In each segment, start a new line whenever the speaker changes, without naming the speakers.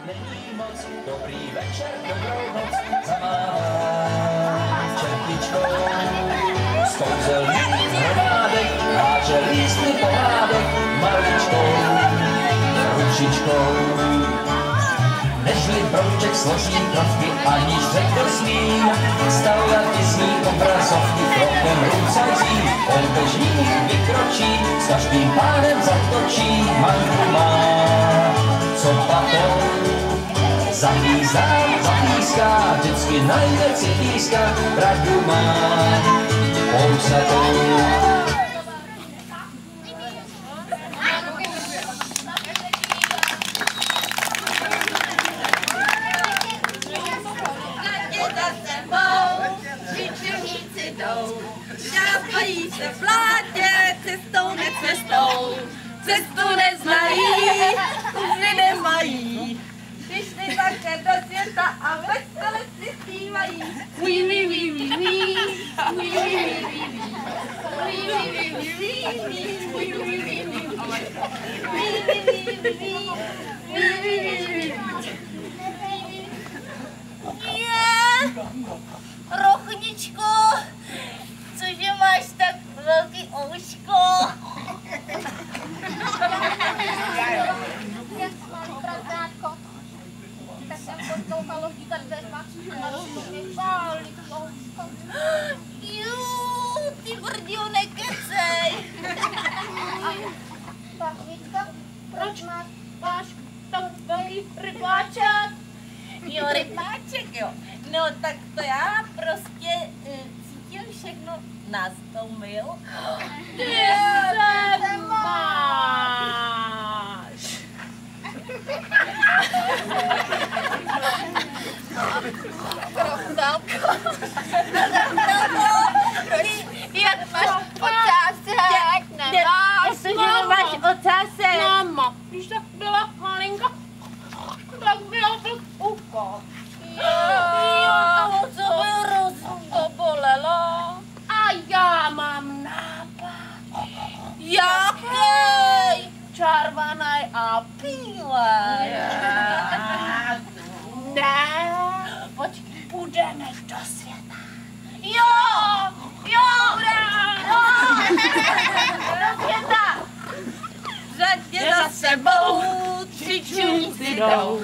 není moc, dobrý večer, dobrou noc, zamává čerpičkou. Z kouzelných hromádek háže lístky pohádek maličkou ručičkou. Nežli brouček složí krovky, aniž řekl smím, stavila ti z ní obrazovky krokem rucající. On bežník vykročí, s každým pádem zatočí, manku má, co patou. Zapízdá, zapíská, vždycky najde cipíska, pravdu má, pousatou.
Šápají se v blátě, cestou necestou, cestu neznají, už nemají. Přišli také do světa a vesele si zpívají.
Rochničko, cože máš tak velký ouško?
Jak malý bratrátko, tak jsem poslouchalo říkat zerma a to mě pálí to ouško.
Jú, ty brdio, nekecej.
Rochnička, proč máš tak velký rybáček?
Jo, rybáček, jo. No tak to já prostě cítím všechno na 100 mil.
Ty se máš!
Krochtalko, jak máš ocásek?
Nemáš,
Jak máš ocásek?
Máma, když tak byla malinka, tak byla ucho.
Jo, to byl rozum, to bolelo.
A já mám nápad.
Jaký?
Červený a bílý. Ne. Počkej, půjdeme do světa.
Jo,
Do světa.
řadě za sebou, tři čůníci jdou.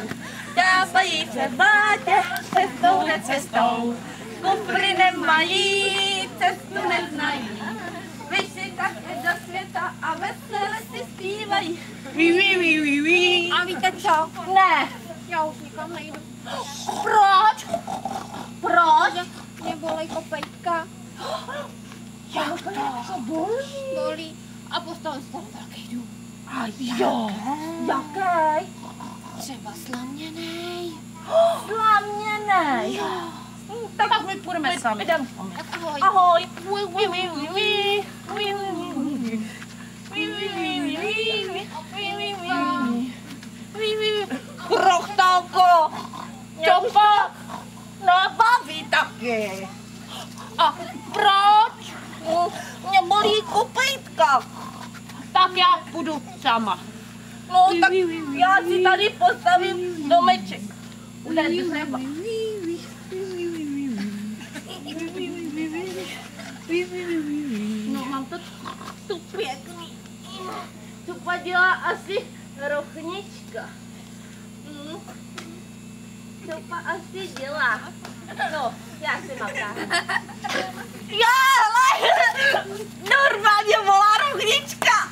Dávají se v blátě, cestou necestou. Kufry nemají, cestu neznají. Vyšli také do světa a vesele si zpívají.
A víte co?
Ne.
Já už nikam nejdu.
Proč? Proč?
Mě bolej kopejtka.
Jak to bolí?
Bolí. A postavím si tam velký dům.
A jo. Jaký?
Třeba slaměnej.
Slaměnej. Tak my půjdeme sami.
Tak ahoj.
Ahoj. Krochtalko. To pak nebaví taky.
A proč?
Mě bolí kopejtka.
Tak já půjdu sama.
No tak já si tady postavím domeček. Bude dřeva.
No mám to tu pěkný. Tu padila asi rochnička.
Co pa asi dělá? No, já si mám tak.
Já, hele, normálně volá rochnička.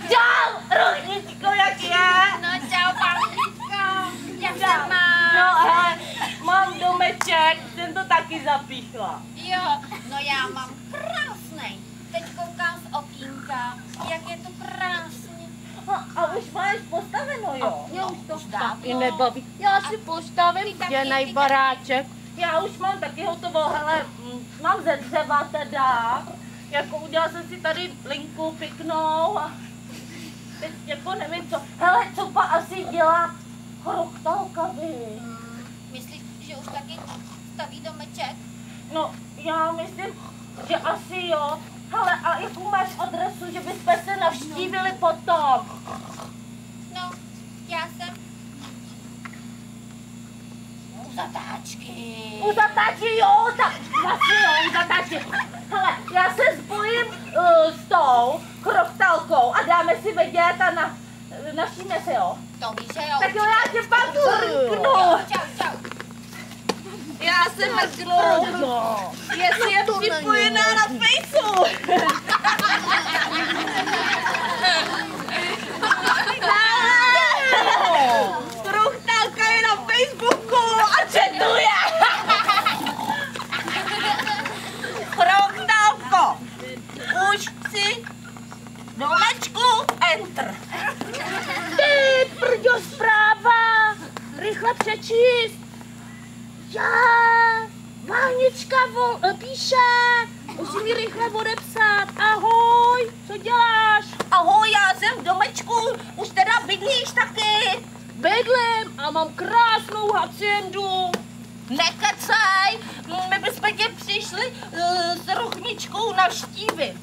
Čau, rochničko, jak je?
No čau, paničko. Jak se máš?
No hele, mám domeček, jsem to taky zapíchla.
Jo, no já mám krásnej. Teď koukám z okýnka, jak je to krásně.
A už máš postaveno, jo?
Já už to
Taky nebaví. Já si postavím
taky
děnej
ty-
baráček. Já už mám taky hotovo, hele, mám ze dřeva teda. Jako udělala jsem si tady linku pěknou a teď jako nevím co. Hele, co pa asi dělá krochtalka vy?
Myslíš, že už taky staví domeček?
No, já myslím, že asi jo. Hele, a jakou máš adresu, že bychom se navštívili potom?
No, já jsem zatáčky.
U zatáčky, jo, tak vlastně jo, u zatáčky. Hele, já se spojím s tou krochtalkou a dáme si vědět a navštívíme se, jo?
To víš, že jo.
Tak jo, já tě pak rknu.
Čau.
Já se mrknu, jestli je připojená na Fejsu. Krochtalka je na Facebooku a četuje. Krochtalko, už si domečku enter.
Ty, prďo, zpráva. Rychle přečíst. Vánička píše. Musím mi rychle odepsat. Ahoj, co děláš?
Ahoj, já jsem v domečku, už teda bydlíš taky.
Bydlím a mám krásnou haciendu.
Nekecej, my bychom tě přišli s rochničkou navštívit.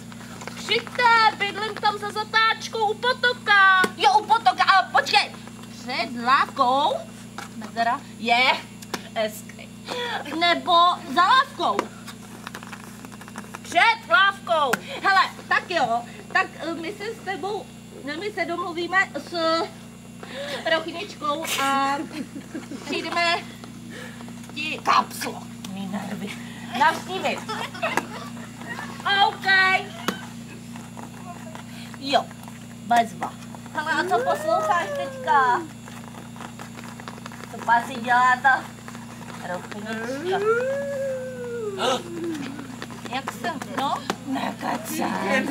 Přijďte, bydlím tam za zatáčkou u potoka.
Jo, u potoka, a počkej, před lávkou mezera je hezky.
Nebo za lávkou. Před lávkou.
Hele, tak jo, tak my se s tebou, my se domluvíme s rochničkou a přijdeme ti kapslo, mý nervy, navštívit.
OK.
Jo, bezva. Hele, a co posloucháš teďka? Co pasi dělá ta rochnička? Jak jsem, no? Nekecaj.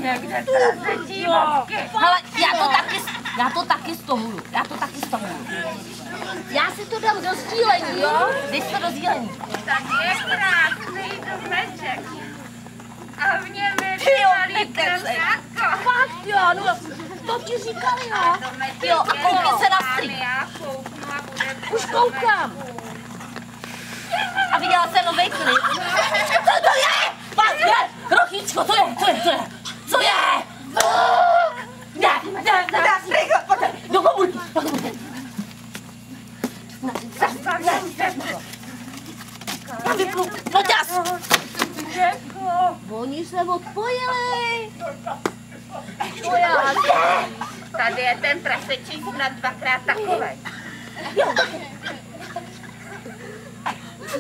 Hele, já to taky stohuju.
Já si to dám do sdílení, jo?
Dej to do sdílení.
Tak je krásný domeček. A v něm je
Jo,
malý
nekecej.
krásátko.
Fakt jo, no to ti říkali, jo?
Jo, a koukni se na strik.
Já kouknu a bude
Už koukám.
A viděla jsem novej klip. Co to je? Pátě! Rochničko, co je? Co je? Ne, do komůrky. Já vypnu, no čas.
Oni se odpojili.
Tady je ten prasečík na dvakrát takovej.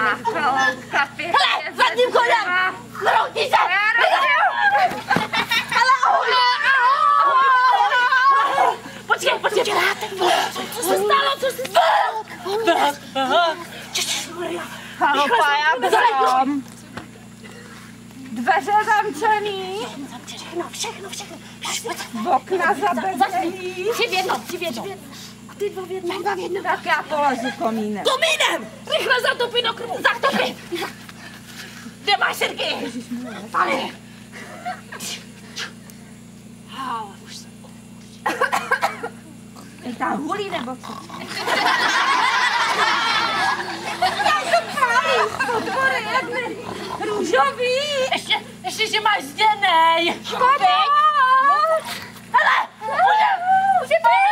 A chlouka pěkně.
Hele, za tím chodem. Mroutni se. Hele, ahoj. Počkej. Co se stalo?
Chalupa, já bydlím. Dveře zamčený.
Všechno.
Okna zabezděný.
Tři v jednom. A ty dva v jednom.
Tak já položu komínem.
Komínem! Rychle zatopí do krbu. Zatopí. Kde máš sirky? Tady. Už jsem.
Je tam hulí nebo co?
Růžový! Ještě, že máš zděnej!
Škoda!
Hele! Může být!